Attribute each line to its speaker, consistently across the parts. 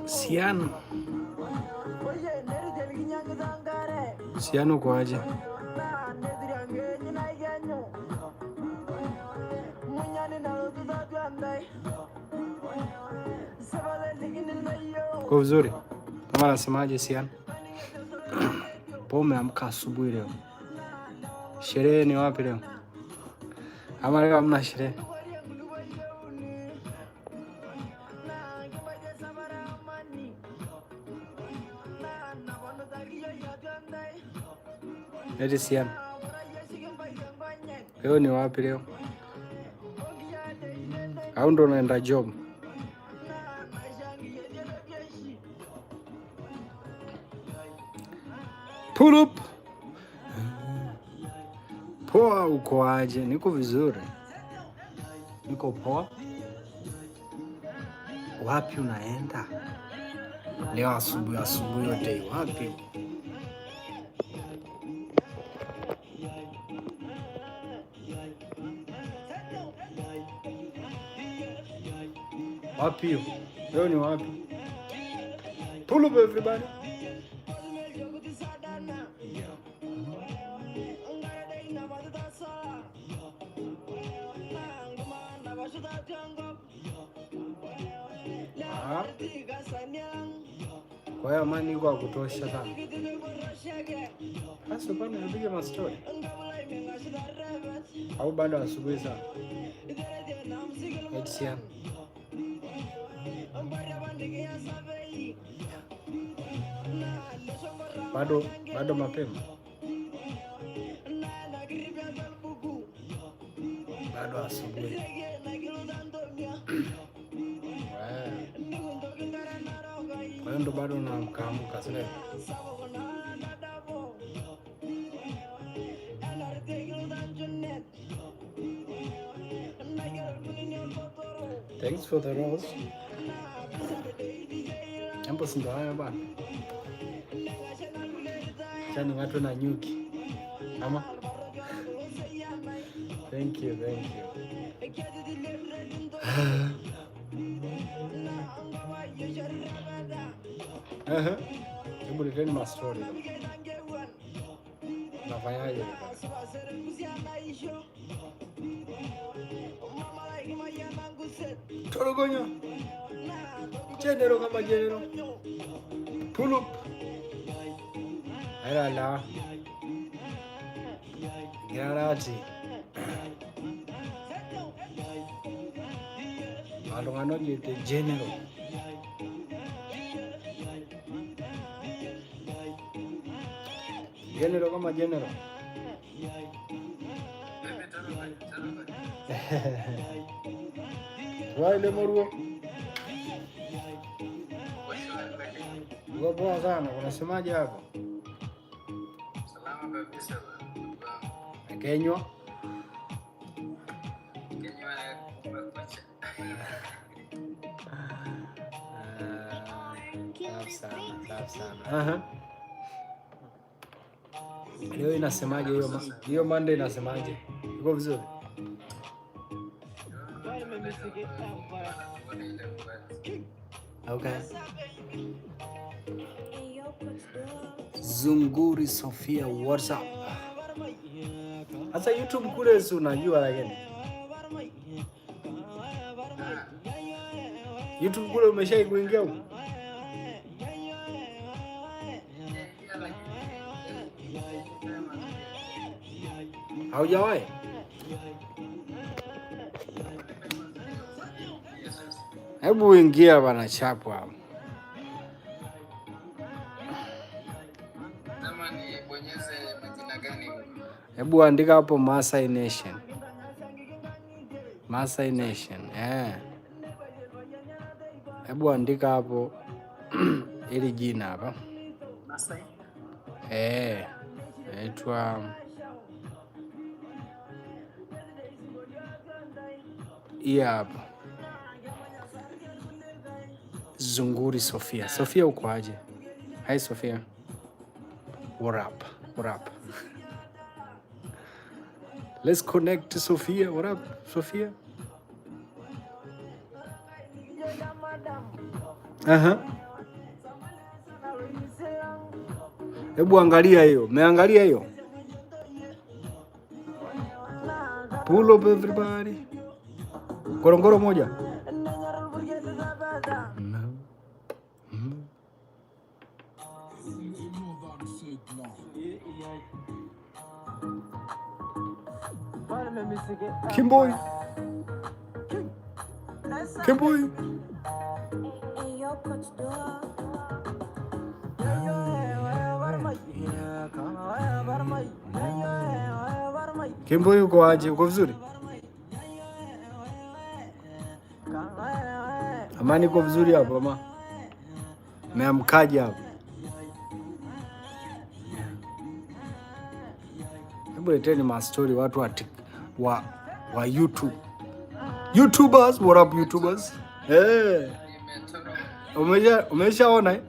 Speaker 1: Siano. Siano kwaje? Kwa vizuri. Kama nasemaje Siano? Po umeamka asubuhi leo. Sherehe ni wapi leo? Ama leo hamna sherehe? Eti Siano. Leo ni wapi leo? Au ndo unaenda job? Pull up. Poa, uko aje? Niko vizuri. Niko poa. Wapi unaenda? Leo asubuhi yote wapi? Wapi? Leo ni wapi? Pull up everybody. Kwa hiyo amani iko kutosha sana. Sasa bwana napiga mastori. Au bado asubuhi sana? Siano. Bado mapema. Bado asubuhi. Kwa hiyo ndo bado naamka sasa. Thanks for the rose. Jambo sindo haya bana. Chani watu na nyuki. Ama? Thank you. Hebu leteni mastori. Nafanyaje? Torogonyo. Jenero kama jenero. Pull up. Ayala. Garati. Alongano jete general. General kama general. Wale moruo. Poa sana, unasemaje hapo?
Speaker 2: Salama kabisa bwana.
Speaker 1: Kenywa. Safi sana. Leo inasemaje hiyo Monday inasemaje? Iko vizuri? Okay. Zunguri Sofia, what's up? Hata YouTube kule si unajua lakini. YouTube kule umeshai kuingia huko? Haujawahi? Hebu ingia bana chapo hapo.
Speaker 2: Kama ni bonyeze majina gani?
Speaker 1: Hebu andika hapo Masai Nation. Masai Nation. Hebu andika hapo ili jina hapa.
Speaker 2: Masai?
Speaker 1: Naitwa hapa. Zunguri Sofia. Sofia uko aje? Hi Sofia. What up? Let's connect to Sofia. What up, Sofia? Hebu angalia hiyo. Umeangalia hiyo? Pull up everybody. Korongoro moja. Kimboy. Kimboy. Kimboy, uko aje? Uko vizuri? Amani, uko vizuri hapo ama? Meamkaje hapo? Hebu leteni mastori watu wa YouTube. YouTubers, what up YouTubers? Eh. Umeshaona eh?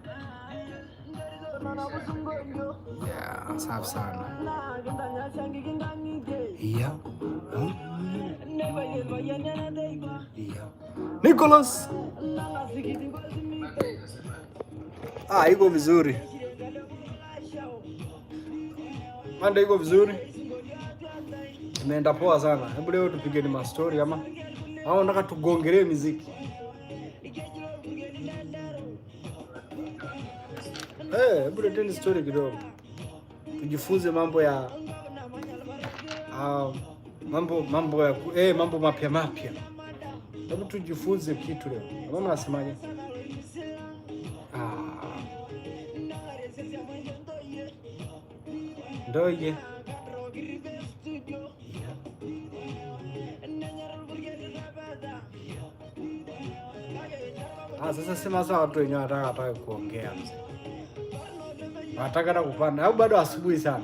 Speaker 1: Yeah, safi sana. Yeah. Huh? Yeah. Nicholas. Iko vizuri. Manda iko vizuri. Imeenda poa sana. Hebu leo tupige ni mastori ama au nataka tugongelee muziki? Hebu leteni story kidogo. Tujifunze mambo ya mambo mapya. Hebu tujifunze kitu leo. Mama anasemaje? Ndoye. Sasa sema sawa, watu wenyewe wanataka kuongea. Wanataka na kupanda au bado asubuhi sana?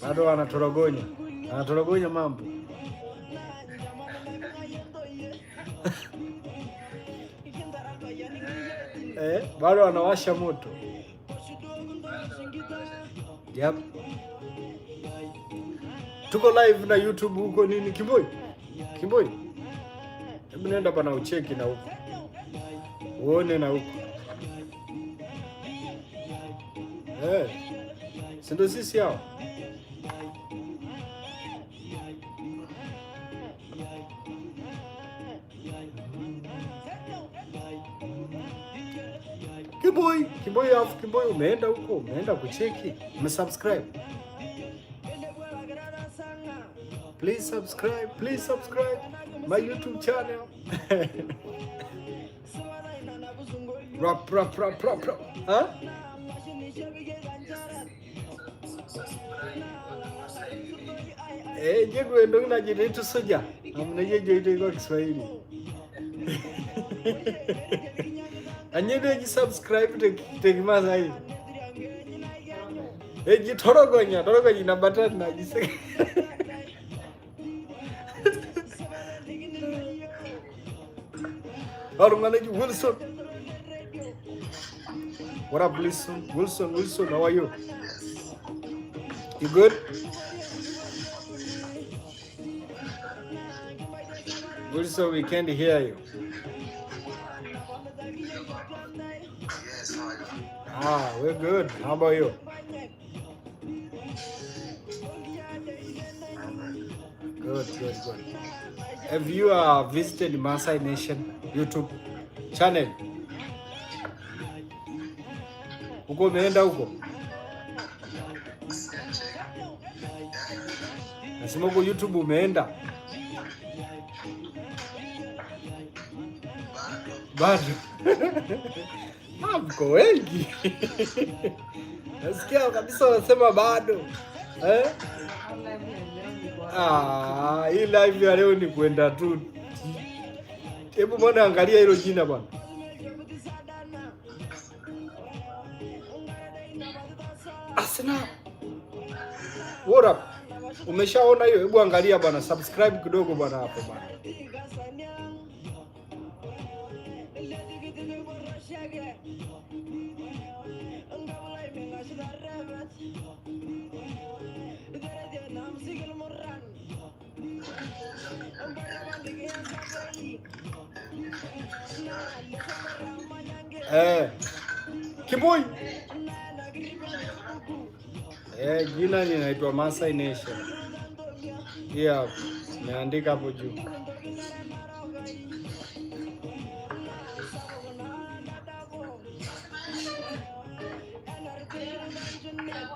Speaker 1: Bado wanatorogonya mambo. Bado wanawasha moto. Yep. Tuko live na YouTube huko nini Kimboy? Hebu nenda bana ucheki na huko. Uone na huko. Si ndio sisi hao? Kimboy umeenda huko, umeenda kucheki, umesubscribe. Please subscribe my YouTube channel. Rap. Huh? Jegwe ndo unajiita soja. Amnajeje kwa Kiswahili. Anyede subscribe tekimaza hii. Torogonya na button na jise. Arunganaji Wilson. What up Wilson, how are you? You good? Wilson, we can't hear you. We're good. How about you? Good. Have you visited Maasai Nation YouTube channel? Uko umeenda huko? Nasema uko YouTube umeenda? Bado. Mko wengi. Nasikia kabisa wanasema bado. Hii live ya leo ni kwenda tu. Hebu mbona angalia hilo jina bwana. Asena. What up? Umeshaona hiyo? Hebu angalia bwana, subscribe kidogo bwana hapo bwana. Kimboi. Jina linaitwa Masai Nation. Yeah, nimeandika hapo juu.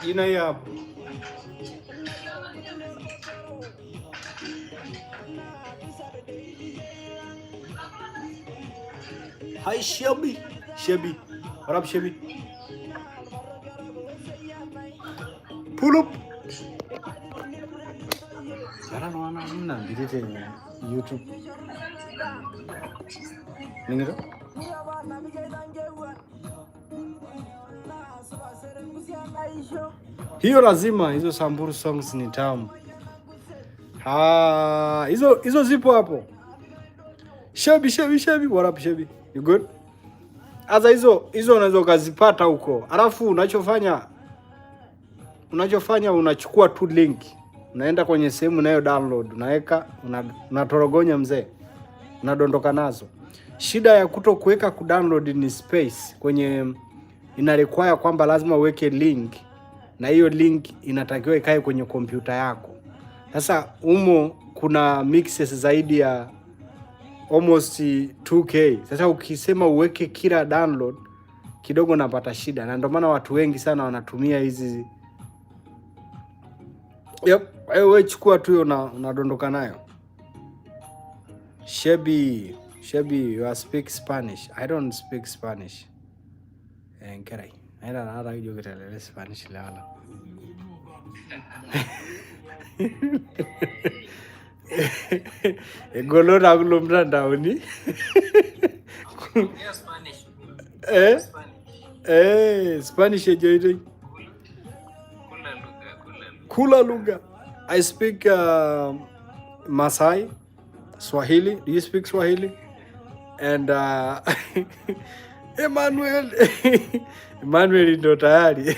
Speaker 1: Jina hii hapo. Hi Shelby. What up Shelby? Pull up. Cara mana direct YouTube. Nini to? Hiyo lazima, hizo Samburu songs ni tamu. Hizo zipo hapo. Shelby, what up Shelby? You good? Asa hizo unaweza ukazipata huko. Alafu unachofanya unachukua tu link. Unaenda kwenye sehemu nayo download, unaweka, unatorogonya mzee. Unadondoka nazo. Shida ya kutokuweka kudownload ni space. Kwenye ina require kwamba lazima uweke link na hiyo link inatakiwa ikae kwenye kompyuta yako. Sasa kuna mixes zaidi ya almost 2K. Sasa ukisema uweke kila download kidogo napata shida, na ndio maana watu wengi sana wanatumia hizi. Wewe chukua tu unadondoka nayo. Shebi, you speak Spanish. I don't speak Spanish. Enkerai. Aina nada hiyo kitale Spanish lala. Egolo na kulomtandaoni. Spanish ejoitoi. Kula lugha. I speak Masai, Swahili. Do you speak Swahili? And Emmanuel ndo tayari.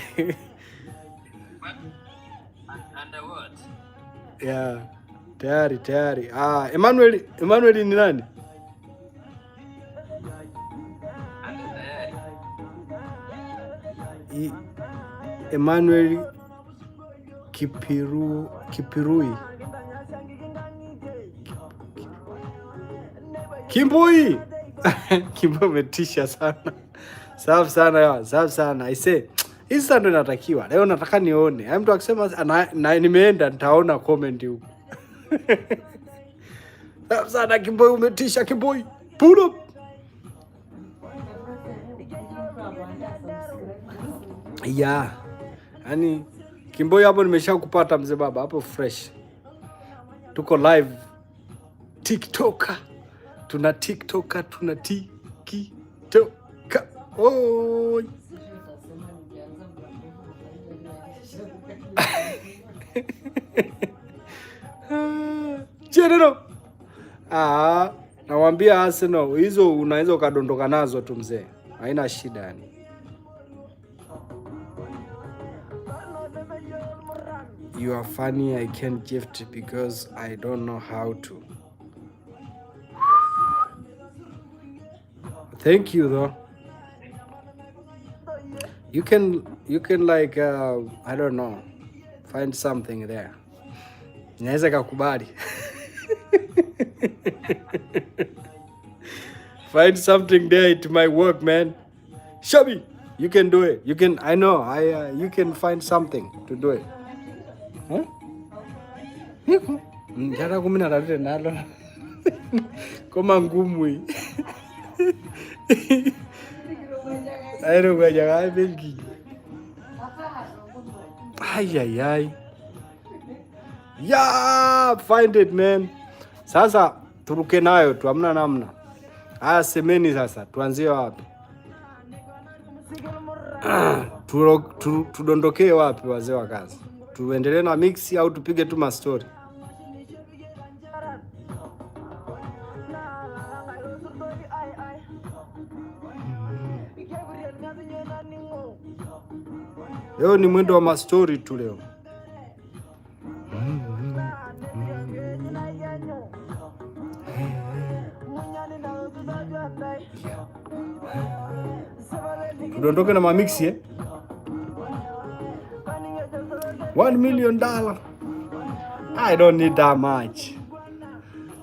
Speaker 1: Yeah, tayari. Emmanuel ni nani? Emmanuel Kipirui. Kimboi. Kimbo umetisha sana. Safi sana. I say, hizi ndo natakiwa. Leo nataka nione. Mtu akisema na nimeenda nitaona comment huko. Safi sana Kimboi, umetisha Kimboi. Pull up. Yeah. Yaani Kimboi hapo nimeshakupata mzee baba hapo fresh. Tuko live TikToker. Tuna TikToker. Oi. Chenero. Nawaambia Arsenal hizo unaweza ukadondoka nazo tu mzee. Haina shida yani. You are funny, I can't gift because I don't know how to. Thank you though. You can like I don't know, find something there. Naweza kukubali. Find something there, it might work, man. Shabi, you can do it. You can you can find something to do it. Huh? Jana kumina rade nalo. Koma ngumu hii. Aero kwa jaga benki. Ay. Yeah, find it man. Sasa turuke nayo tu, hamna namna. Haya semeni sasa, tuanzie wapi? Tudondokee wapi wazee wa kazi? Tuendelee na mix au tupige tu ma story? Leo ni mwendo wa ma story tu leo. Tudondoke na mamixi $1 million. I don't need that much.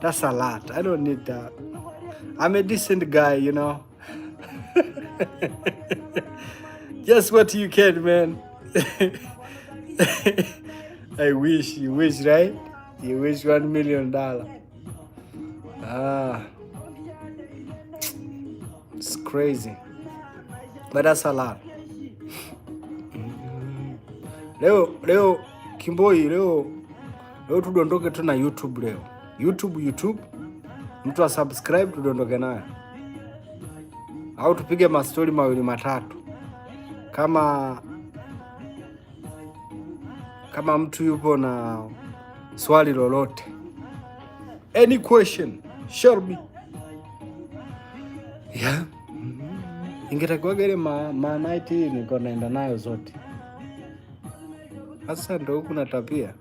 Speaker 1: That's a lot. I don't need that. I'm a decent guy, you know. Just what you can, man. You wish, right? You wish $1 million. It's crazy. But that's a lot. Leo Kimboi, leo tudondoke tu na YouTube leo. YouTube. Mtu wa subscribe tudondoke nayo. Au tupige mastori mawili matatu. Kama mtu yupo na swali lolote. Any question, share me. Yeah. Ingetakuwa gere ma night hii niko naenda nayo zote. Sasa ndo huku natapia.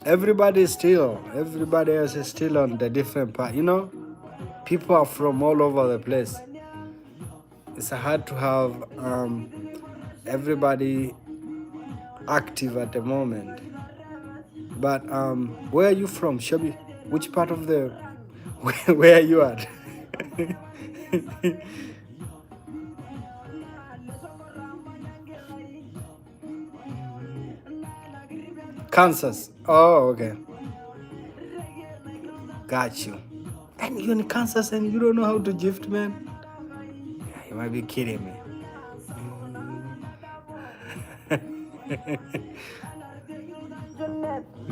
Speaker 1: Everybody else is still on the different part. You know, people are from all over the place. It's hard to have everybody active at the moment. But where are you from, Shabi? Which part of the where are you at? Kansas. Oh, okay. Got you. And you're in Kansas and you don't know how to gift, man? Yeah, you might be kidding me.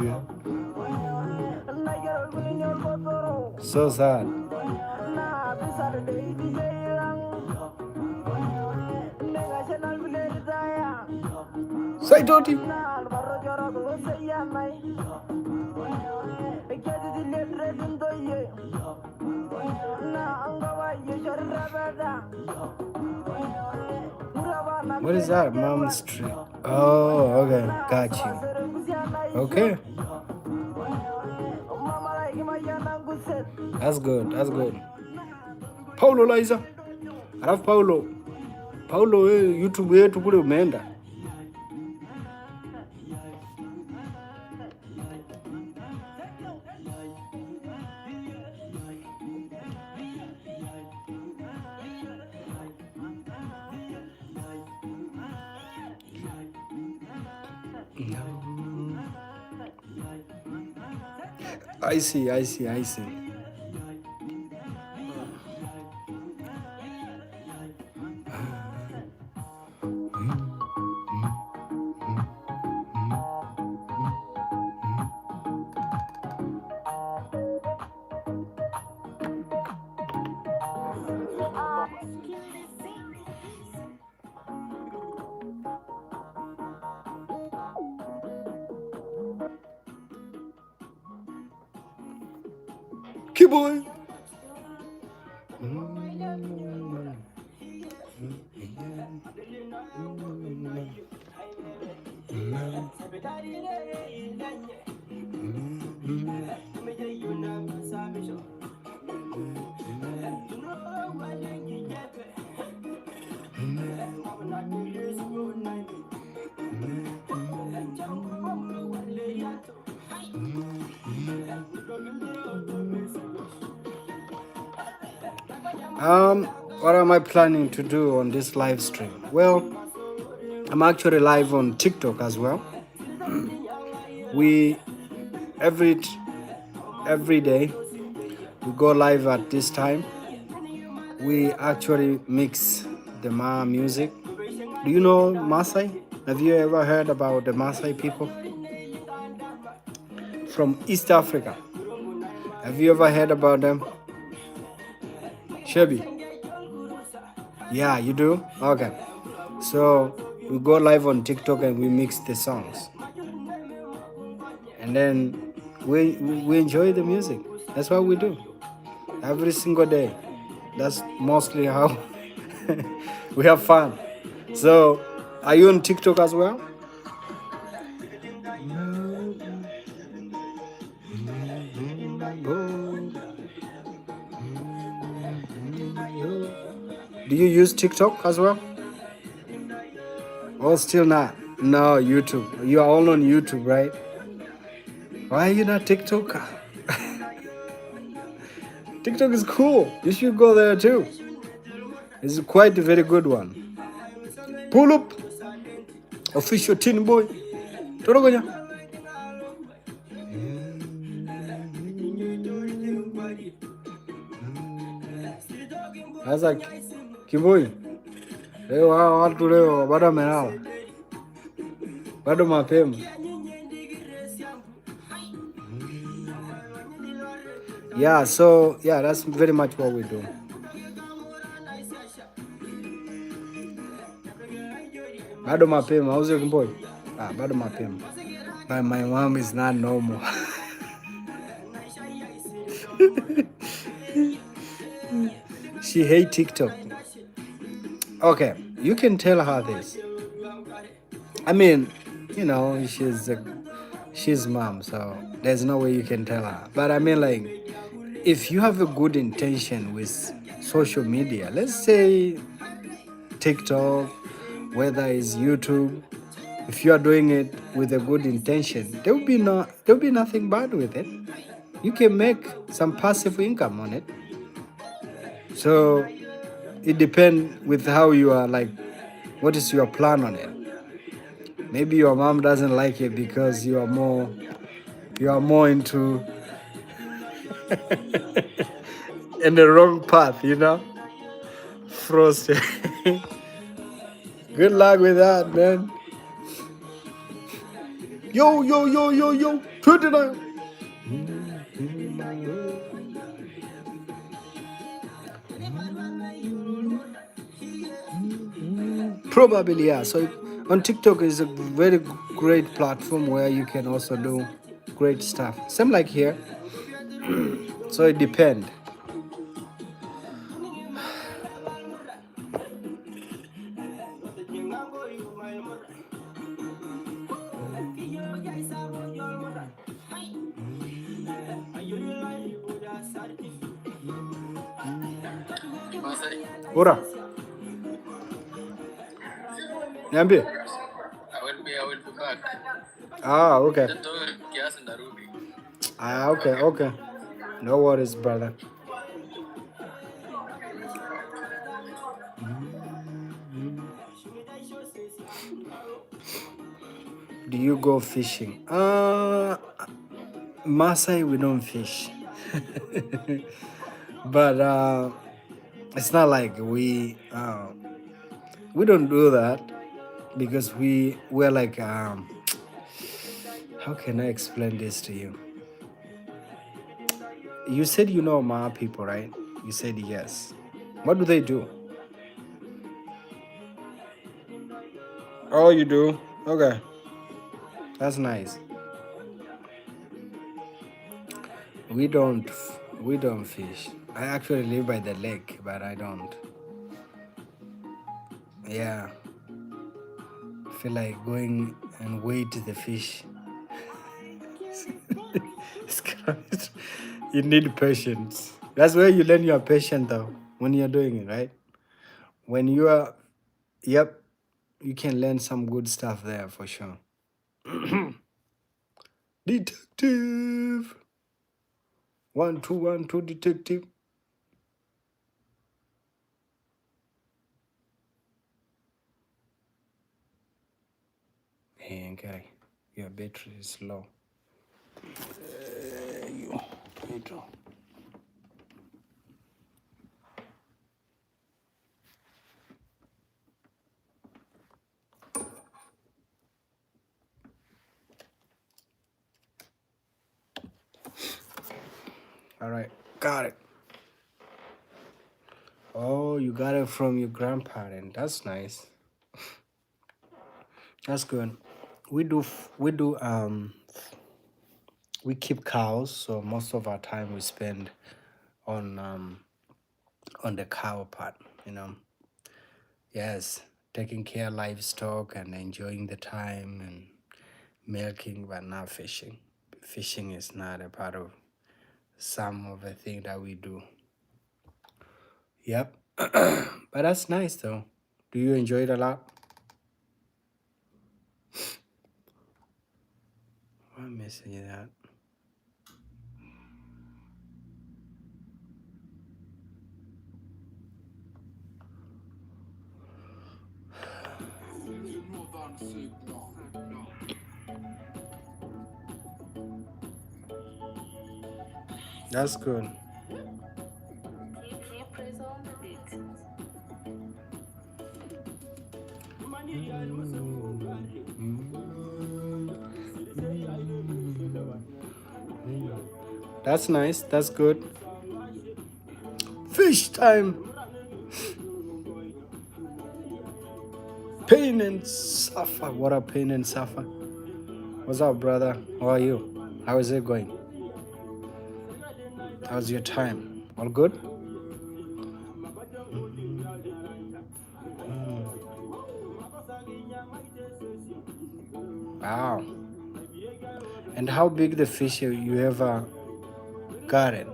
Speaker 1: Yeah. So sad. Say Toti. What is that? Mom Street. Oh, okay. Got you. Okay. That's good. Paulo Liza. Alafu Paulo YouTube yetu kule umeenda. I see. Kiboy. What am I planning to do on this live stream? Well, I'm actually live on TikTok as well. We every day we go live at this time. We actually mix the Ma music. Do you know Maasai? Have you ever heard about the Maasai people from East Africa? Have you ever heard about them? Shebi? Yeah, you do? Okay. So we go live on TikTok and we mix the songs. And then we enjoy the music. That's what we do. Every single day. That's mostly how we have fun. So, are you on TikTok as well? Do you use TikTok as well? Oh, still not. No, YouTube. You are all on YouTube, right? Why are you not TikTok? TikTok is cool. You should go there too. It's quite a very good one. Pull up. Official Teen Boy. Torogonya. Sasa Kiboi, leo hao watu leo bado wamelala, bado mapema. Yeah, so yeah, that's very much what we do. Bado mapema, how's your boy? Bado mapema. But my mom is not normal. She hate TikTok. Okay, you can tell her this. I mean, you know, she's mom, so there's no way you can tell her. But I mean, like, if you have a good intention with social media, let's say TikTok, whether it's YouTube, if you are doing it with a good intention, there'll be nothing bad with it. You can make some passive income on it. So it depends with how you are, like, what is your plan on it. Maybe your mom doesn't like it because you are more into in the wrong path, you know. Frosted. Good luck with that, man. Yo, 29. Probably, yeah. So on TikTok is a very great platform where you can also do great stuff. Same like here. So it depends.
Speaker 2: Masai,
Speaker 1: Ora, niambie.
Speaker 2: I will be back.
Speaker 1: Okay.
Speaker 2: Just don't kiasi ndarudi.
Speaker 1: Okay. No worries, brother. Do you go fishing? Masai, we don't fish. But it's not like we don't do that because we're like how can I explain this to you? You said you know Ma people, right? You said yes. What do they do? Oh, you do? Okay. That's nice. We don't fish. I actually live by the lake, but I don't. Yeah. Feel like going and wait the fish. It's kind you need patience. That's where you learn your patience though, when you're doing it, right? When you are yep, you can learn some good stuff there for sure. Detective. 1212 detective. Hey, okay. Your battery is low. You Pedro. All right, got it. Oh, you got it from your grandparent. That's nice. That's good. We keep cows, so most of our time we spend on the cow part, you know. Yes, taking care of livestock and enjoying the time and milking, but not fishing. Fishing is not a part of some of the thing that we do. Yep. But that's nice though. Do you enjoy it a lot? I'm missing that. That's good. That's nice. That's good. Fish time. Pain and suffer. What a pain and suffer. What's up, brother? How are you? How is it going? How's your time? All good? Wow. And how big the fish you ever gotten?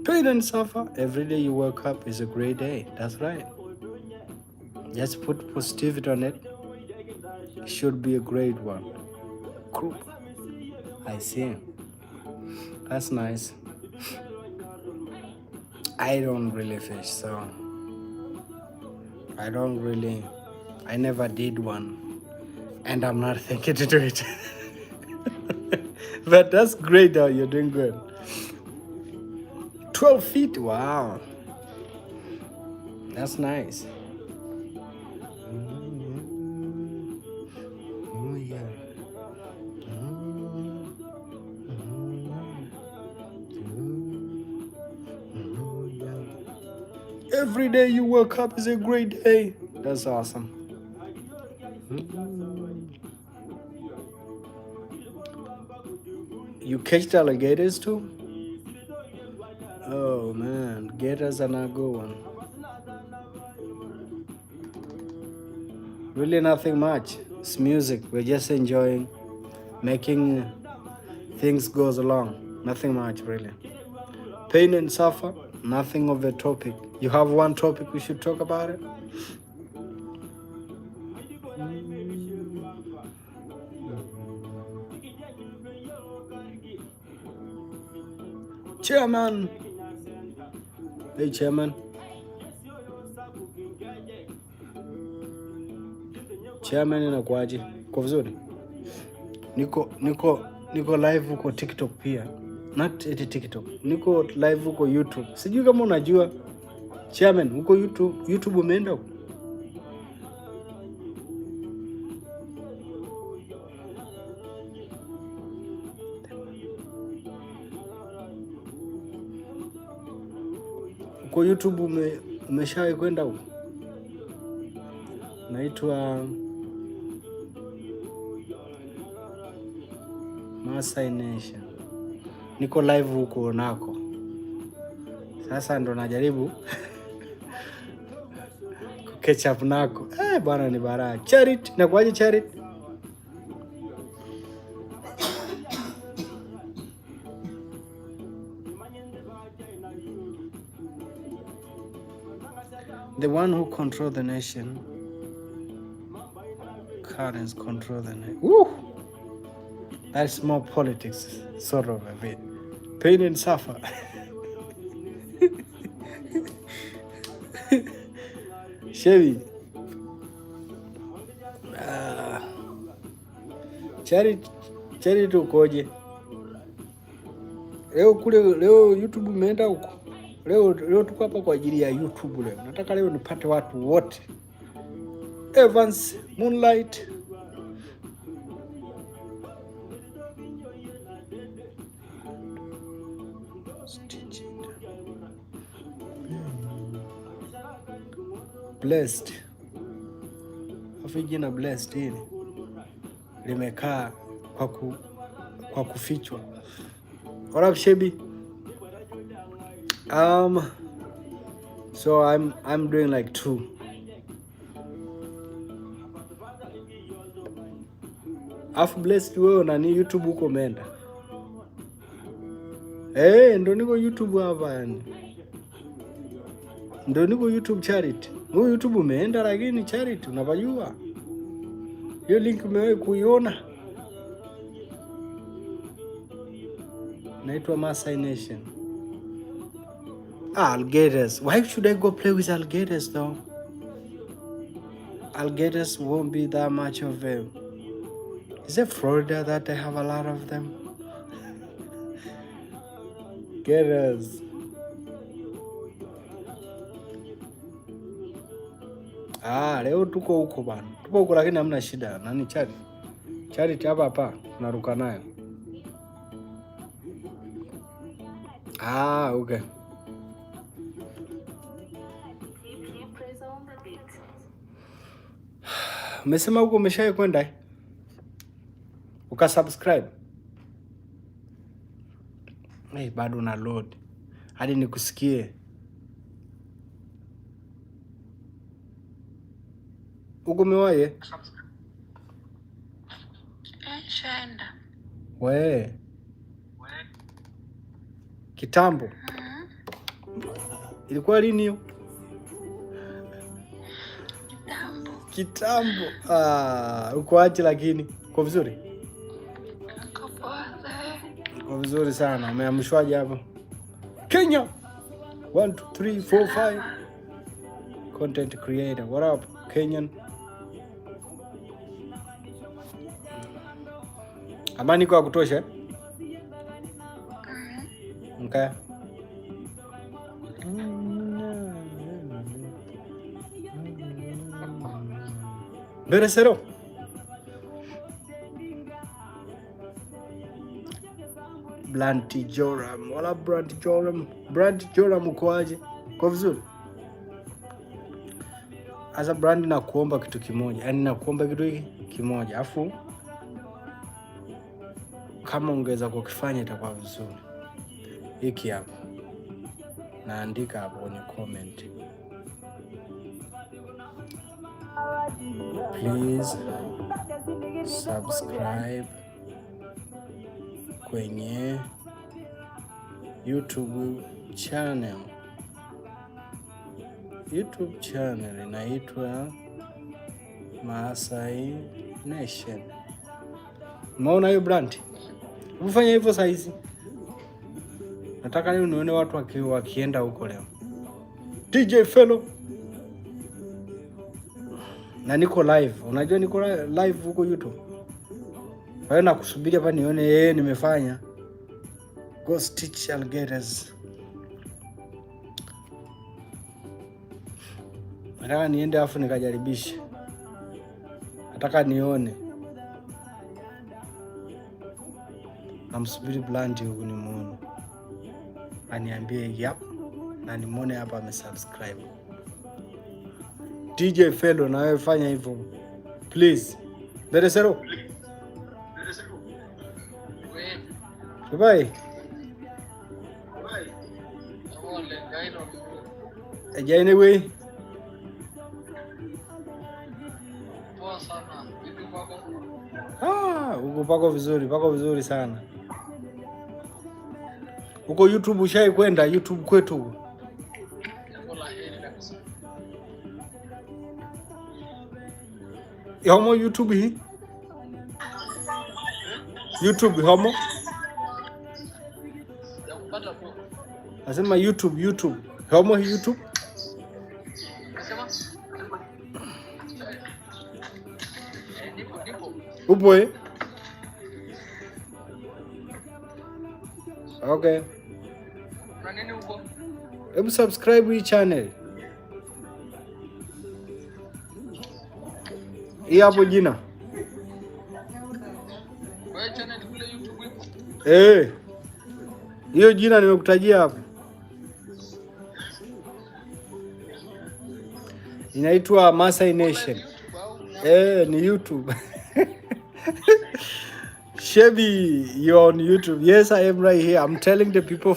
Speaker 1: Pain and suffer. Every day you wake up is a great day. That's right. Just put positivity on it. It should be a great one. Cool. I see. That's nice. I don't really fish, so I never did one, and I'm not thinking to do it. But that's great though, you're doing good. 12 feet, wow. That's nice. Every day you wake up is a great day. That's awesome. You catch the alligators too? Oh man, gators are not good one. Really nothing much. It's music. We're just enjoying making things goes along. Nothing much really. Pain and suffer, nothing of a topic. You have one topic we should talk about it? Chairman. Hey chairman. Chairman inakuaje? Kwa vizuri? Niko live huko TikTok pia. Not at TikTok. Niko live huko YouTube. Sijui kama unajua. Chairman, huko YouTube umeenda huko? Huko YouTube umeshawahi kwenda huko? Naitwa Masai Nation. Niko live huko nako. Sasa ndo najaribu catch up nako. Bwana ni baraka. Charity, nakuaje Charity? The one who control the nation. Currents control the nation. Woo! That's more politics, sort of a bit. Pain and suffer. Chevy. Charity ukoje? Leo YouTube umeenda huko? Leo tuko hapa kwa ajili ya YouTube leo. Nataka leo nipate watu wote. Evans, Moonlight. Blessed. Afu jina blessed hili limekaa kwa kufichwa. What up, Shebi? So I'm doing like 2. Afu blessed wewe nani YouTube huko umeenda? Ndo niko YouTube hapa yani. Ndo niko YouTube Charity. Huyu YouTube umeenda lakini Charity unapajua. Hiyo link umewahi kuiona? Naitwa Masai Nation. Alligators. Why should I go play with alligators though? Alligators won't be that much of a... Is it Florida that they have a lot of them? Gators. Leo tuko huko bana. Tuko huko lakini hamna shida. Nani Charity hapa naruka nayo. Okay. Umesema huko umeshaye kwenda ukasubscribe? Bado na load hadi nikusikie. Huko umewaye?
Speaker 3: Shaenda.
Speaker 1: We. Kitambo. Ilikuwa lini hiyo? Kitambo. Uko aje lakini? Uko vizuri? Uko vizuri sana. Umeamshwaje hapo? Kenya. 1 2 3 4 5. Content creator. What up, Kenyan? Amani kwa kutosha? Okay. Beresero. Blanty Joram. Wala Blanty Joram. Blanty Joram uko aje? Kwa vizuri? Asa brand na kuomba kitu kimoja. Yaani na kuomba kitu hiki kimoja. Afu kama ungeweza kukifanya itakuwa vizuri. Hiki hapa. Naandika hapo kwenye comment. Please subscribe kwenye YouTube channel. YouTube channel inaitwa Masai Nation. Umeona hiyo brand? Ufanye hivyo saizi. Nataka leo nione watu wakienda huko leo. DJ Fellow. Na niko live. Unajua niko live huko YouTube. Kwa hiyo nakusubiri hapa nione nimefanya. Ghost Teach Alligators. Nataka niende afu nikajaribishe. Nataka nione. Namsubiri Blanty huko nimuone. Aniambie yap na nimuone hapa amesubscribe. DJ Fellow na wewe fanya hivyo. Please. Beresero. Bye. Anyway. Uko pako vizuri sana. Uko YouTube ushai kwenda YouTube kwetu. Homo YouTube hii? YouTube homo? Nasema YouTube. Homo hii YouTube? Upo Okay. Hebu subscribe hii channel. Hii hapo jina. Hiyo jina nimekutajia hapo. Inaitwa Masai Nation. Ni YouTube. Shebi, you're on YouTube. Yes, I am right here. I'm telling the people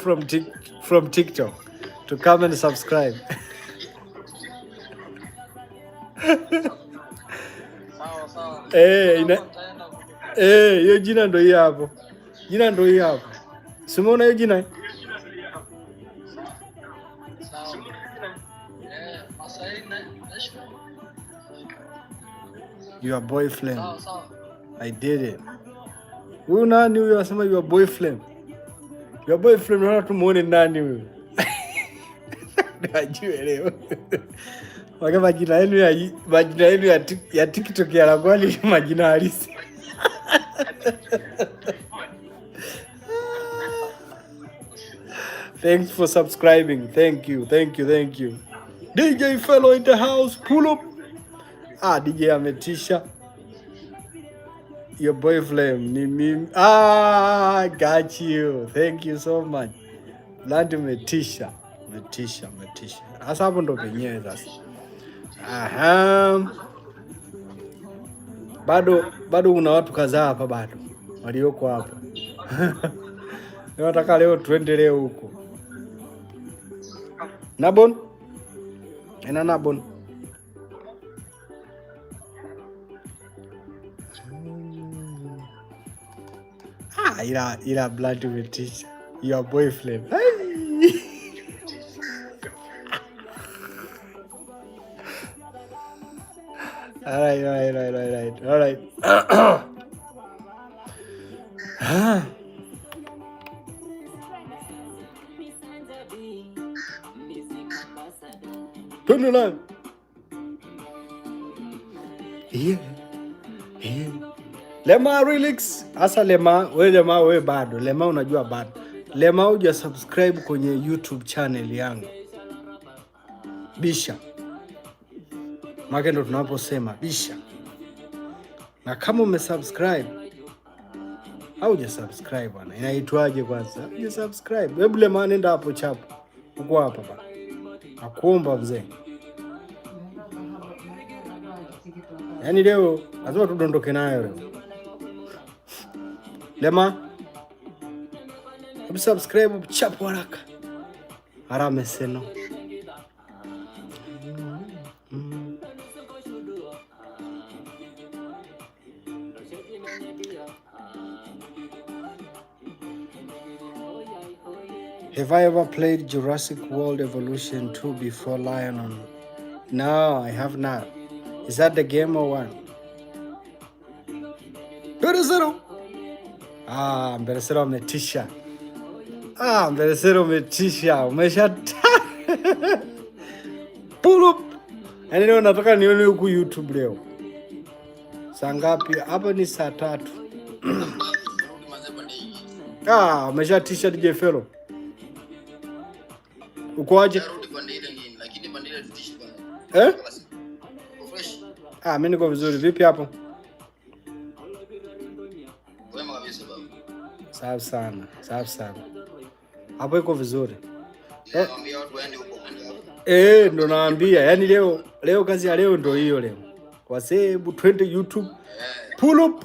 Speaker 1: from TikTok to come and subscribe. Hiyo jina ndo hii hapo. Simuona hiyo jina? Your boyfriend.
Speaker 2: Sawa.
Speaker 1: I did it. Huyu nani huyu anasema your boyfriend? Your boyfriend unataka tumuone nani huyu? Najua leo. Waka majina yenu ya TikTok ya kwani majina halisi. Thanks for subscribing. Thank you. DJ Fellow in the house. Pull up. DJ ametisha. Your boyfriend ni mimi. Got you. Thank you so much. Blandi umetisha. Sasa hapo ndo penyewe sasa. Bado una watu kadhaa hapa bado. Walioko hapa. Nataka leo tuendelee huko. Nabon? Ena Nabon. Ila Blood umetisha. Your boyfriend. All right. Tunula. Yeah. Lema relax. Asa Lema, we bado. Lema unajua bado. Lema uja subscribe kwenye YouTube channel yangu. Bisha. Maka ndo tunaposema bisha. Na kama umesubscribe au hujasubscribe bwana, inaitwaje kwanza? Hujasubscribe. Hebu Lema nenda hapo chapo. Uko hapa bwana. Nakuomba mzee. Yaani leo lazima tudondoke nayo leo. Lema, hebu subscribe chapo haraka. Harame seno. Have I ever played Jurassic World Evolution 2 before Lion on? No, I have not. Is that the game or what? Mberesero umetisha. Mberesero umetisha. Umesha pull up. Yaani leo nataka nione huku YouTube leo. Saa ngapi? Hapa ni saa 3. Umeshatisha DJ Fellow. Uko aje? Mimi niko vizuri. Vipi hapo? Safi sana. Hapo iko vizuri. Ndo naambia. Yaani leo kazi ya leo ndo hiyo leo. Wasebu twende YouTube. Pull up.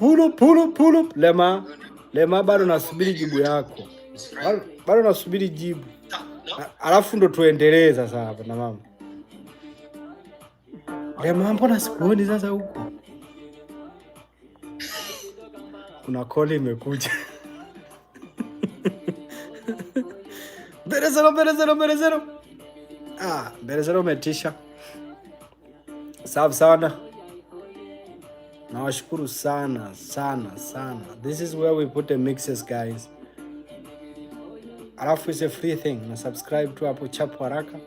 Speaker 1: Lema bado nasubiri jibu yako. Bado nasubiri jibu. Alafu ndo tuendelee sasa hapa na mama. Lema mbona sikuoni sasa huko? Kuna call imekuja. Berezero. Berezero umetisha. Safi sana. Nawashukuru sana. This is where we put the mixes, guys. Alafu is a free thing. Na subscribe tu hapo chapo haraka.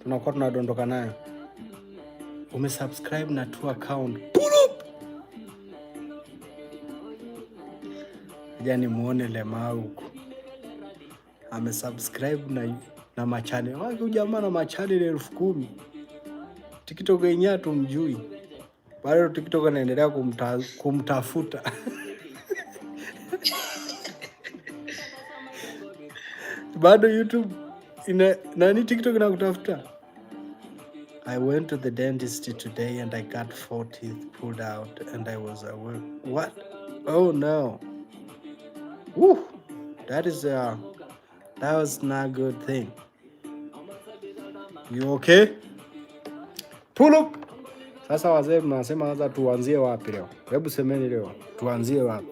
Speaker 1: Tunakuwa tunadondoka nayo. Umesubscribe na tu account. Pull up. Yaani muone Lema huko. Amesubscribe na machane. Huyu jamaa na machane 10,000. TikTok yenyewe tumjui. Bado TikTok anaendelea kumtafuta. Bado YouTube nani TikTok inakutafuta? I went to the dentist today and I got 4 teeth pulled out and I was aware. What? Oh no. Woo. That was not a good thing. You okay? Pull up. Sasa wazee mnasema sasa tuanzie wapi leo? Hebu semeni leo. Tuanzie wapi?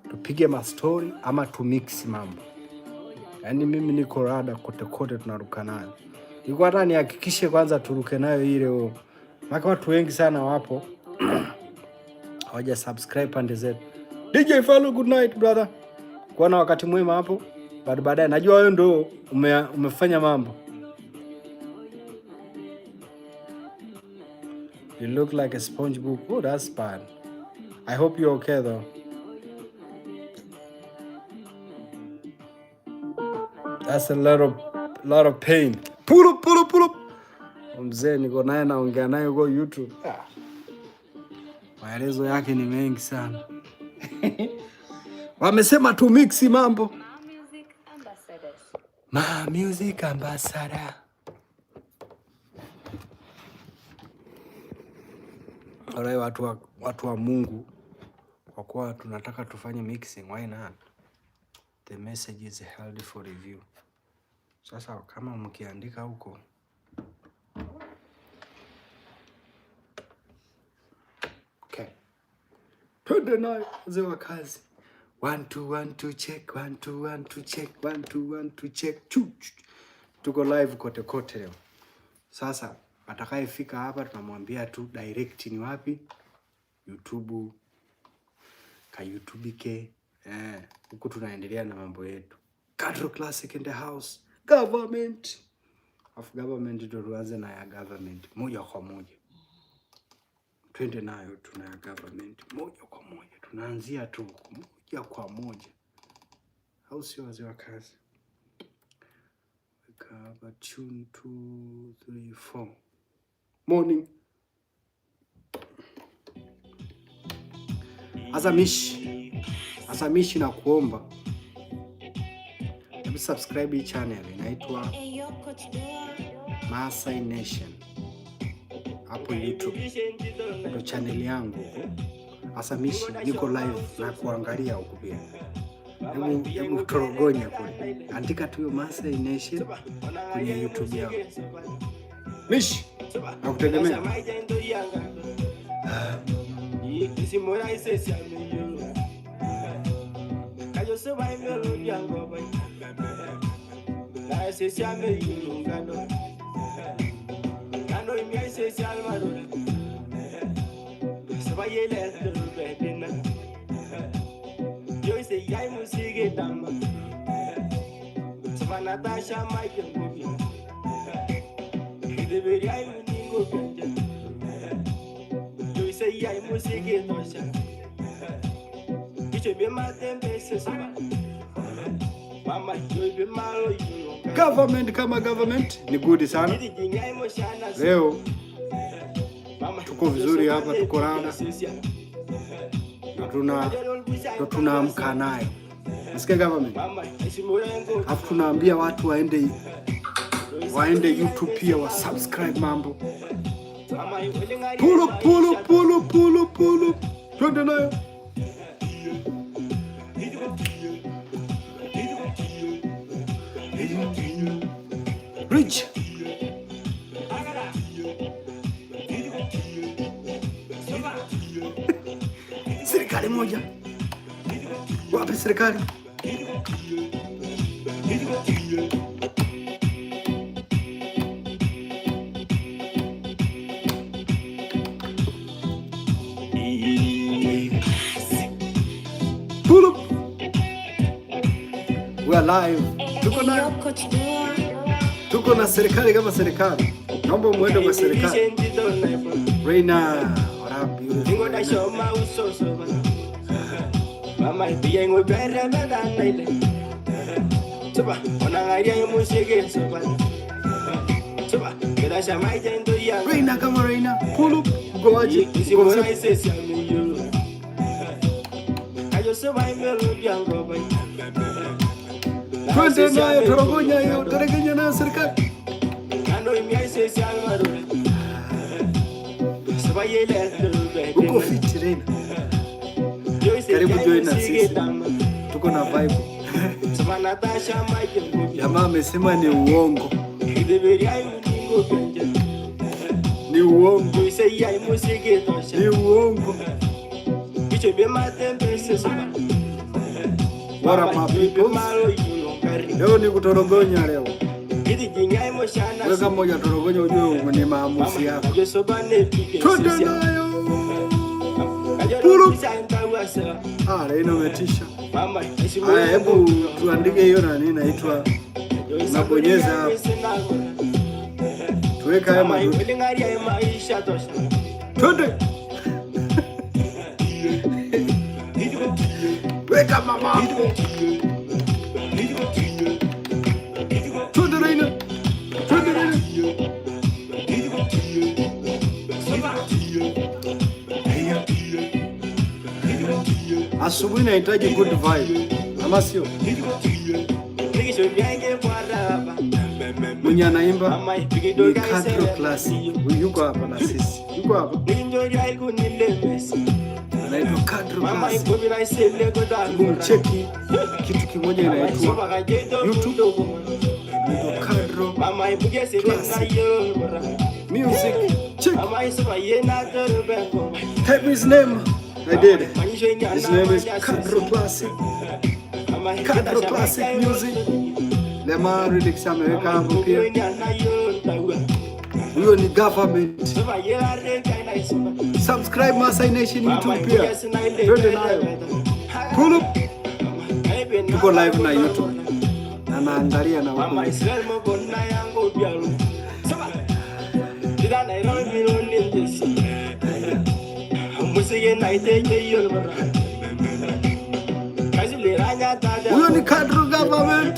Speaker 1: Tupige ma story ama tu mix mambo? Yaani mimi niko rada kote tunaruka nayo. Niko hata nihakikishe kwanza turuke nayo ile leo. Maka watu wengi sana wapo. hawaja subscribe pande zetu. DJ Falu, good night brother. Kuwa na wakati mwema hapo. Baadaye najua wewe ndo umefanya mambo. You look like a SpongeBob. Oh, that's bad. I hope you're okay though. That's a lot of pain. Pull up. Mzee niko naye naongea naye kwa YouTube. Maelezo yake ni mengi sana. Wamesema tu mixi mambo. Music ambassador. Alright, watu wa Mungu, kwa kuwa tunataka tufanye mixing, why not? The message is held for review. Sasa kama mkiandika huko okay. Twende nayo mzee wa kazi. 1 2 1 2 check 1 2 1 2 check 1 2 1 2 check. Tuko live kote leo. Sasa atakayefika hapa tunamwambia tu direct ni wapi? YouTube ka YouTube ke. Huko tunaendelea na mambo yetu. Kadro Classic in the house. Government. Of government ndio tuanze na ya government moja kwa moja. Twende nayo tuna ya government moja kwa moja. Tunaanzia tu moja kwa moja. Au sio wazee wa kazi? Weka tune 2 3 4. Morning. Asamishi na kuomba hebu subscribe hii channel, inaitwa Maasai Nation hapo YouTube, ndio channel yangu. Asamishi niko live na kuangalia huko pia. Hebu torogonya kule, andika tu Maasai Nation kwenye YouTube yao. Mishi nakutegemea. Government kama government ni good sana. Leo tuko vizuri hapa, tuko rada. Tunaamka nayo. Nasikia government. Hapo tunaambia watu waende YouTube pia wa subscribe mambo. Pull. Twende nayo. Rich. Serikali moja. Wapi serikali? Pull up. We are live. Tuko na serikali kama serikali. Naomba muende kwa serikali. Reina, mama pia ngo bere medana ile. Tuba, onangaria musiki tuba. Tuba, kila shama ijendo ya. Reina kama Reina, pull up, go aje. Go aje. Ayo sema imelo yango bai. Twende nayo torogonya hiyo, torogonya na serikali. Kando imia sisi almaro. Saba yele uko fit Reina. Karibu join na sisi. Tuko na vibe. Jamaa amesema ni uongo. Ni uongo. Ni uongo. Bora mapipo. Leo ni kutorogonya leo. Weka moja torogonya ujue ni maamuzi yako. Twende nayo. Puru Reina umetisha. Haya, hebu tuandike hiyo nani inaitwa nabonyeza hapo. Tuweka haya madudu. Twende. Weka mama. Twende Reina. Twende Reina. Asubuhi nahitaji good vibe. Ama sio? Mwenye anaimba ni Kadro Classic. Yuko hapa na sisi. Yuko hapa. Anaitwa Kadro Classic. Mcheki kitu kimoja inaitwa YouTube. Anaitwa Kadro Classic. Music. Check. Type his name. I did. His name is Kadro Classic. Kadro Classic Music. Lema lyrics ameweka hapo pia. Huyo ni government. Subscribe Masai Nation YouTube pia. Twende nayo. Pull up. Tuko live na YouTube. Na naangalia na huko. Huyo ni Kadro government.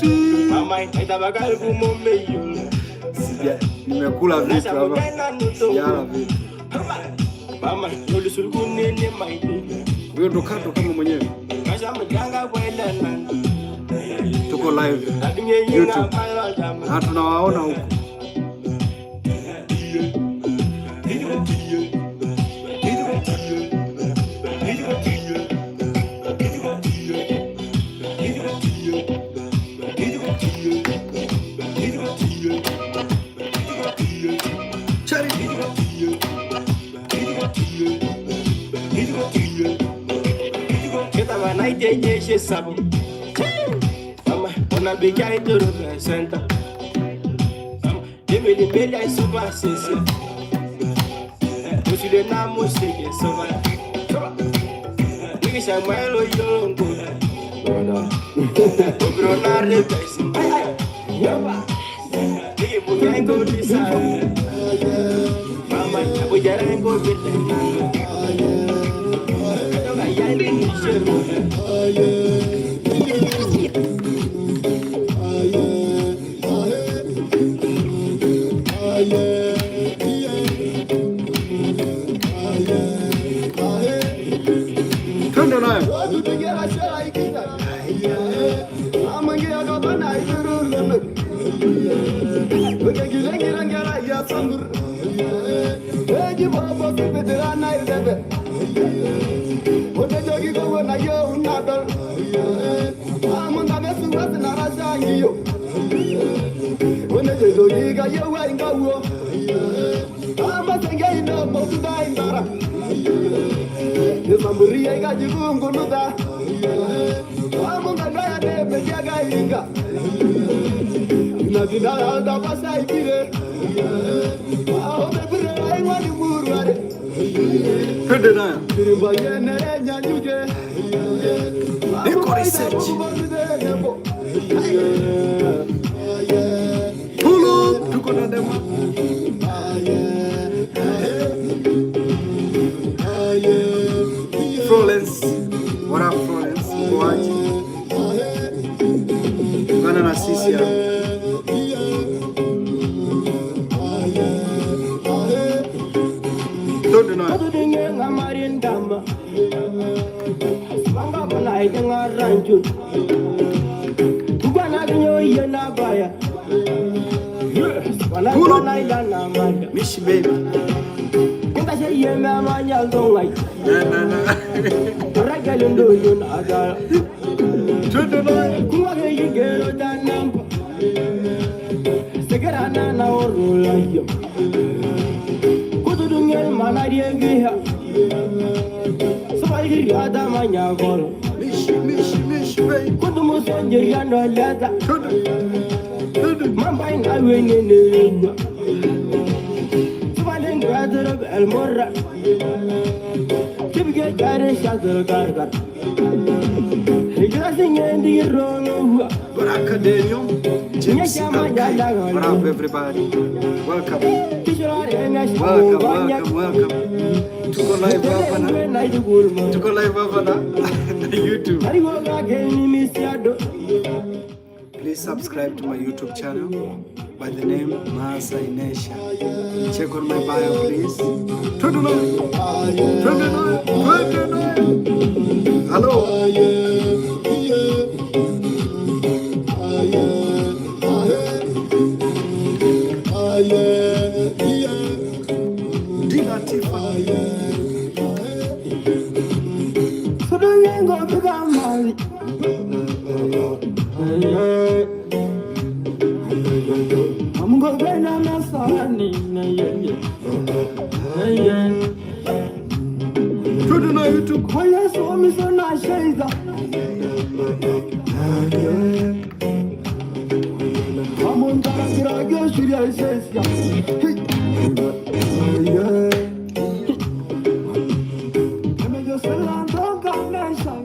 Speaker 1: Sija, nimekula vitu hapa. Sijala vitu. Huyo ndo Kadro kama mwenyewe. Tuko live YouTube. Na tunawaona huko. Wanna be guide to the center. Give me the belly, I super sissy. But you did not must take it so much. Niggas, I'm well or you don't go. Bro, not the best. Nigga, we can't go this side. Mama, we can't go with them. Turn it on. Florence, what up Florence? Mkoaji. Ungana na sisi hapa. Twende nayo. Mishi baby.
Speaker 4: المرة تبقى جاري شاطر كاركر هجراسين عندي الرونو
Speaker 1: Baraka Daniel, James Alkai. What up, everybody? Welcome. Welcome. Tuko live hapa na YouTube. Please subscribe to my YouTube channel by the name Maasai Nesha. Check on my bio, please. 29. Hello.
Speaker 4: I'm gonna go YouTube. Why you saw me so nice? I'm on the go should I say? I'm just a long combination.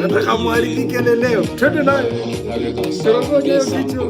Speaker 1: Nataka mwaribike leo. Twende nayo. Tunakuja kicho.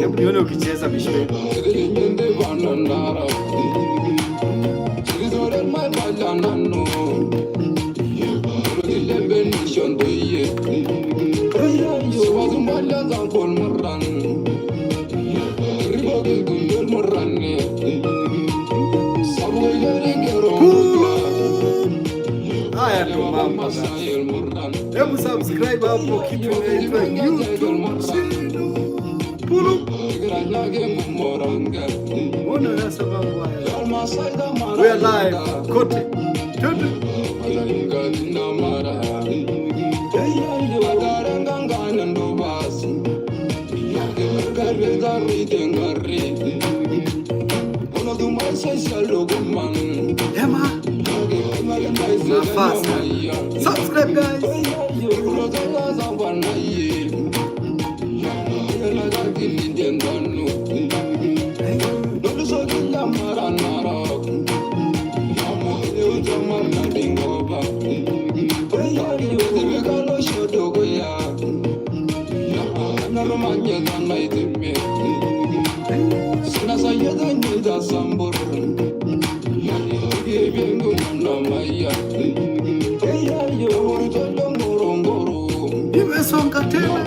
Speaker 1: Hebu nione ukicheza Bishwe. Haya ndo mambo. Hebu subscribe hapo kitu inaitwa YouTube. We are live. Kote. Ema. Nafasa. Subscribe guys. Mara Imesonga tena.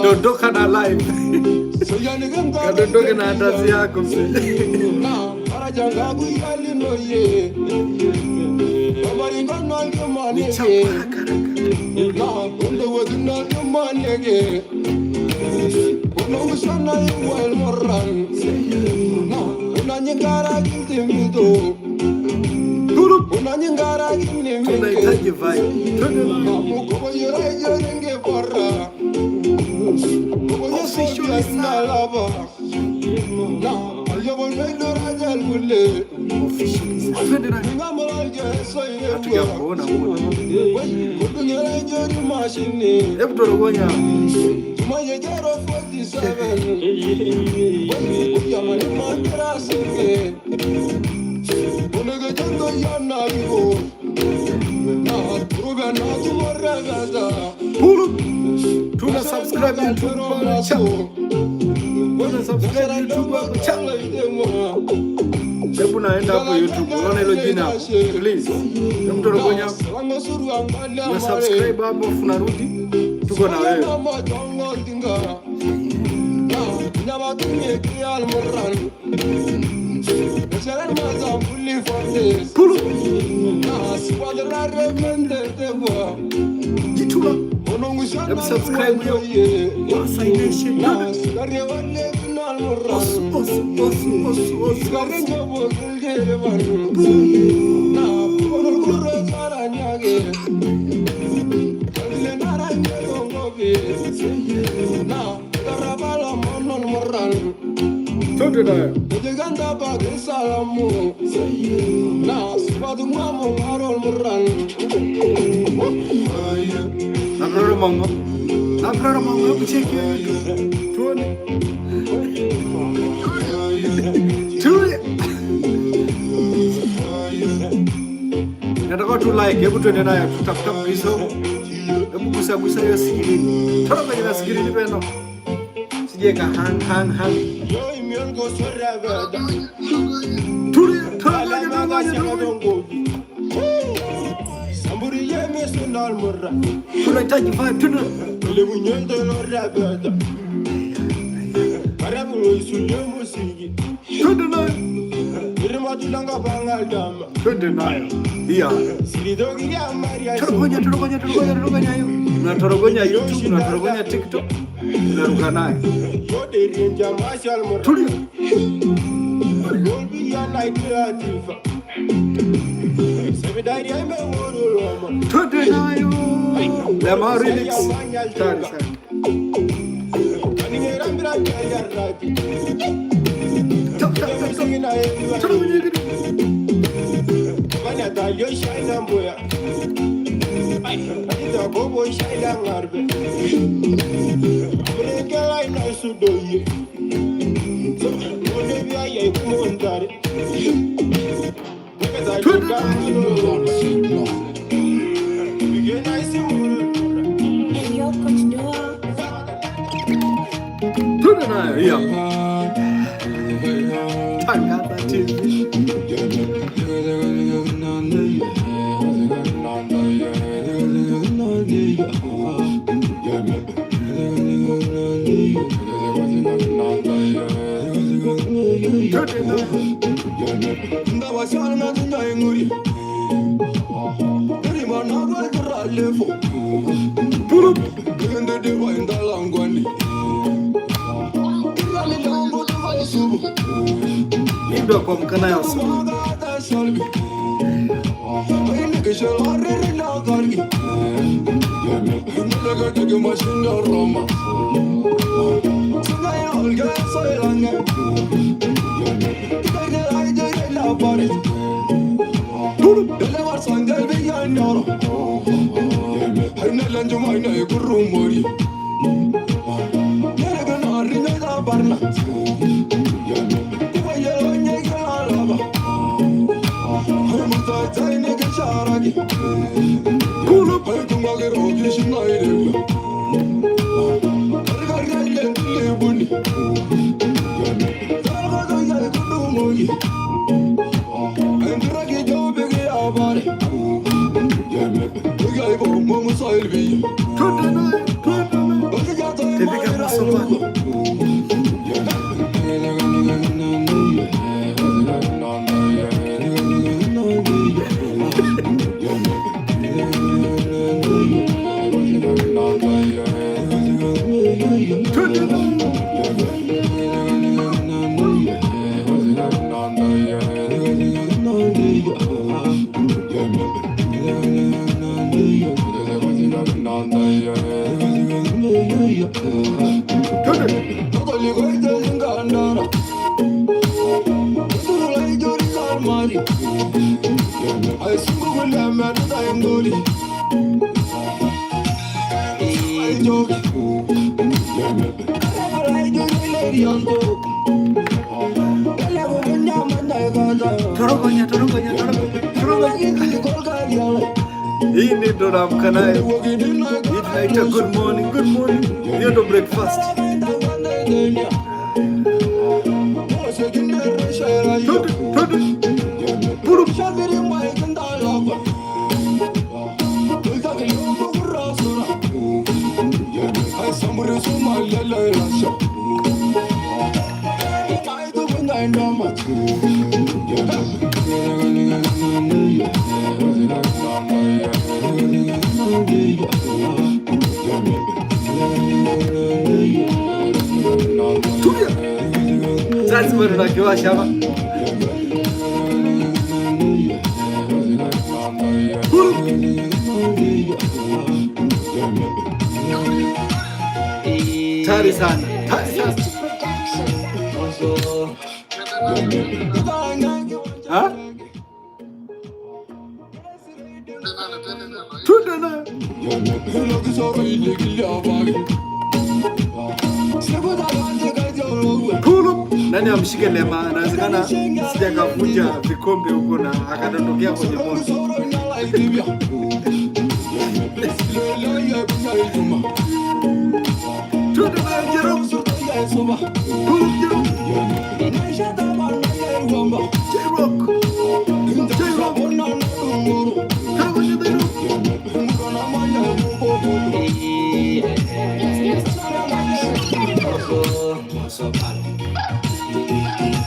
Speaker 1: Dondoka na live. Dondoka na andazi yako mzee. Tunahitaji vibe. Hebu torogonya. Tuna subscribe YouTube channel. Tuna subscribe YouTube channel. Hebu naenda hapo YouTube, unaona hilo jina hapo. Please. Hebu torogonya. Na subscribe hapo unarudi. Tuko na wewe. Pulu. Jitula. Hebu subscribe yo. Wasaidishi. Nataka tu like, hebu tuende nayo tutafuta mgiso. Hebu gusa hiyo sikilini. Toka kwenye sikilini pendo. Sije ka hang. Tulia, Samburi yeme sunal murra. Tunahitaji vibe tuna. Ile munyendo rabada. Karabu isulie musiki. Twende nayo. Irima tulanga bangal dama. Twende nayo. Iya. Silidogi ya Maria. Torogonya hayo. Tunatorogonya YouTube, tunatorogonya TikTok. Tunaruka nayo. Yode renja mashal murra. Tulia. Golbi ya Nigeria tifa. Twende nayo. Lema remix. Tari sana. Kata TV. Ndio kwa mkana ya asubuhi. Hii ni ndo naamka nayo. Tunaita good morning, good morning. Hiyo ndo breakfast. Zanzibar tunakiwasha hapa. Tari sana. Tari sana. Ha? Tudana. Nani amshike lema? Inawezekana sijakavunja vikombe huko na akadondokea kwenye moto.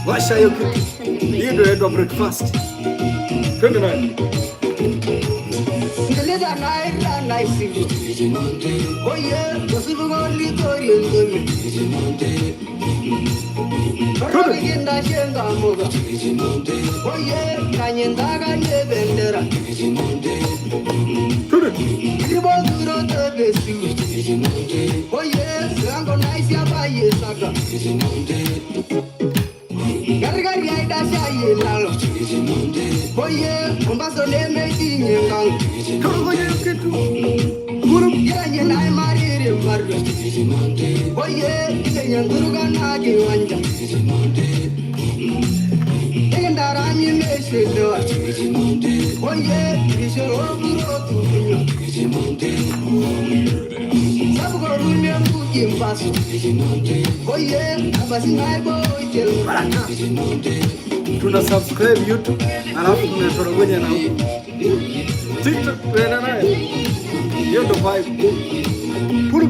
Speaker 1: Washa hiyo kitu. Hii ndio inaitwa breakfast. Twende nani? Ngeleza naira naisi. Oh yeah, kusubugo litori ngome. Koro yenda shenga moga. Oh yeah, kanyenda kanye bendera. Koro. Ibo duro to besu. Oh yeah, rango naisi abaye saka. Gargari aida shaye lalo. Oye, kumbaso le meti nyengang. Koro ye ketu. Guru yenye na marire marga. Oye, yenye nguruga na giwanja. Enda rami meshe doa. Oye, ishoro guru tu. Sabu guru ne mbu Tuna subscribe YouTube, alafu tunatorogonya na huko TikTok tuenda naye. Hiyo ndo vibe. Puru.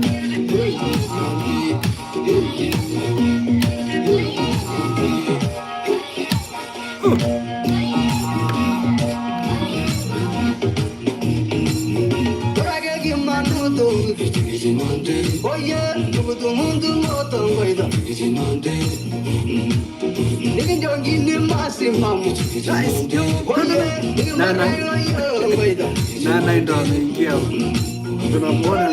Speaker 1: Nana ndo ameingia tunamwona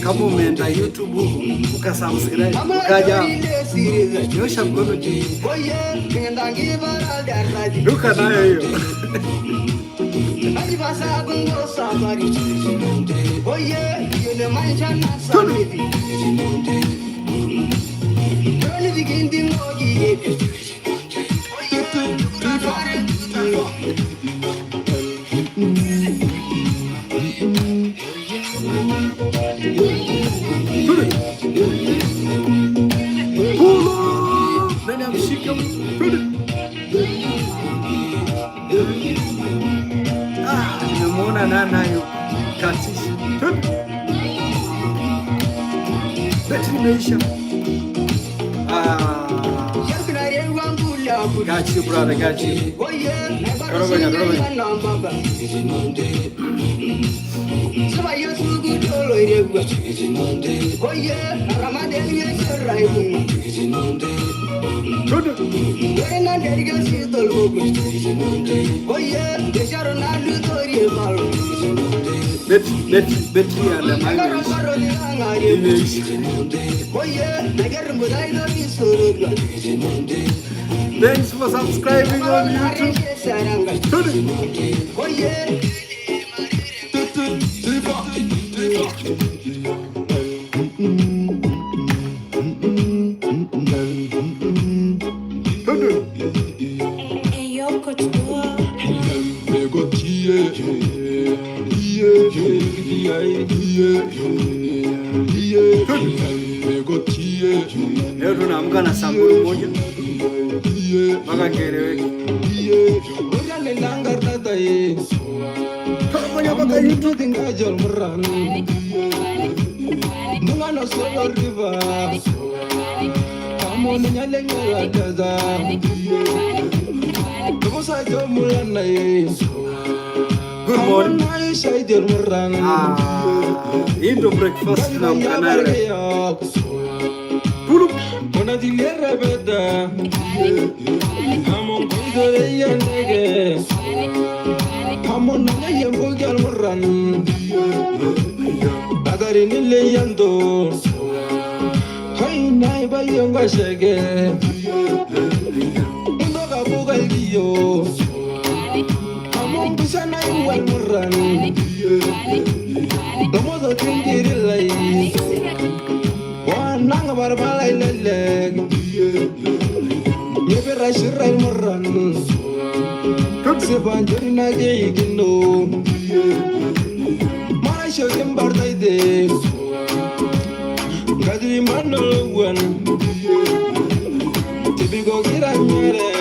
Speaker 1: kama umeenda YouTube ukasubscribe ukaja nyosha mkono juu duka nayo hiyo nimemwona Nanayo katisha beti imeisha. Got you, brother, got you. Dorogonya. Betri ada Thanks for subscribing on YouTube. Leo tunaamka na samburu moja mpaka kieleweke. Good morning. Into breakfast na mkanare. Pulu. Ona dilera beda. Amon kudere yandege. Amon na yembo galmuran. Bagari nile yando. Hay nai bayonga shege. Indoga bugal giyo. Amon bisana yuwal muran. Domo do tindiri lai. Nanga barbala ilele yebe rashira ilmuran se banjori na ge igino mara shokim bardaide gadri manol wan tibigo gira nyere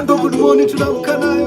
Speaker 1: Good morning to them, can I?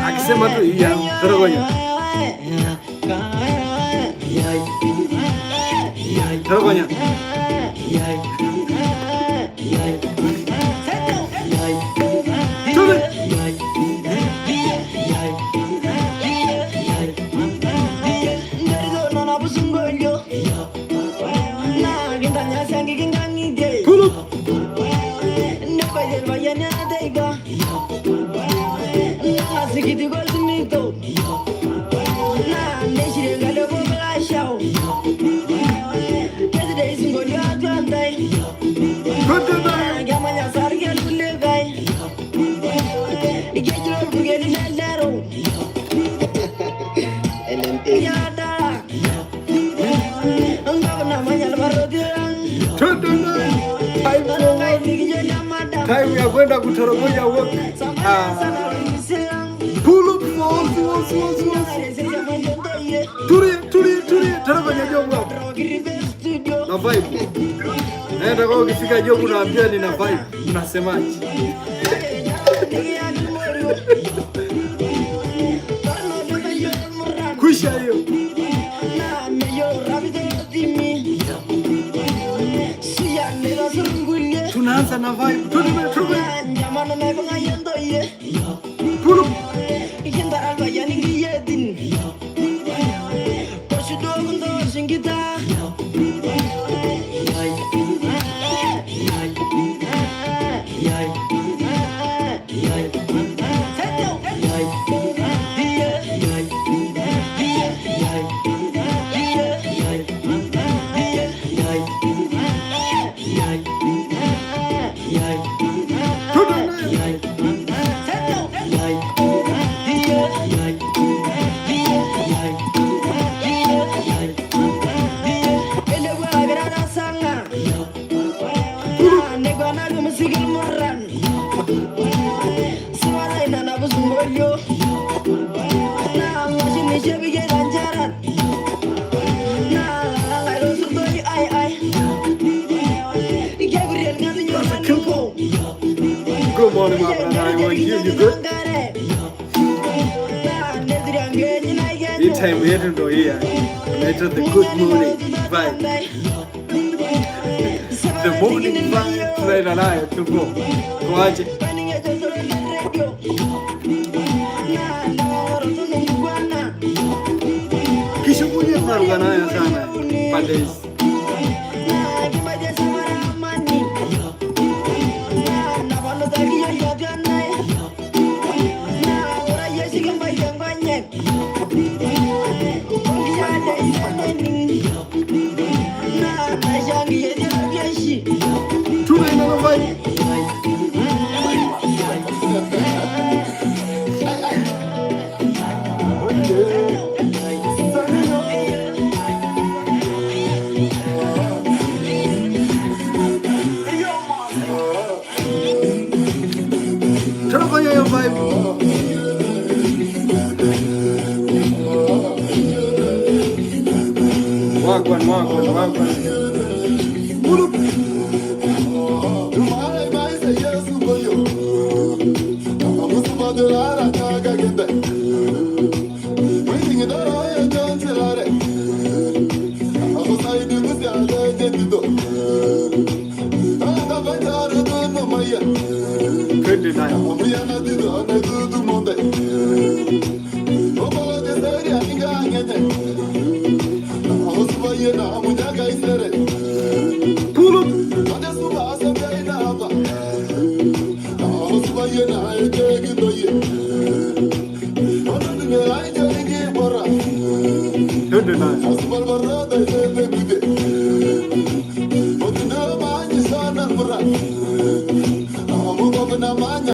Speaker 1: Akisema tu iya, torogonya. Torogonya. Time we are going to Torogonya work. Pull up, Turi, Torogonya jonga. Na vibe. Naenda kwa ukifika jobu naambia nina vibe. Unasemaje? Kusha hiyo. Tunaanza na vibe. Turi. Pull Good morning, my brother. How are you? You good? This time we had to here. Later the good morning vibe. The morning vibe. Tonight and I to go. Watch it. Kishukulia marugana sana. Pades. Tuna ina vibe. Tunafanya hiyo vibe. Wagwan. Mulup. Good night. Pull up. Good night.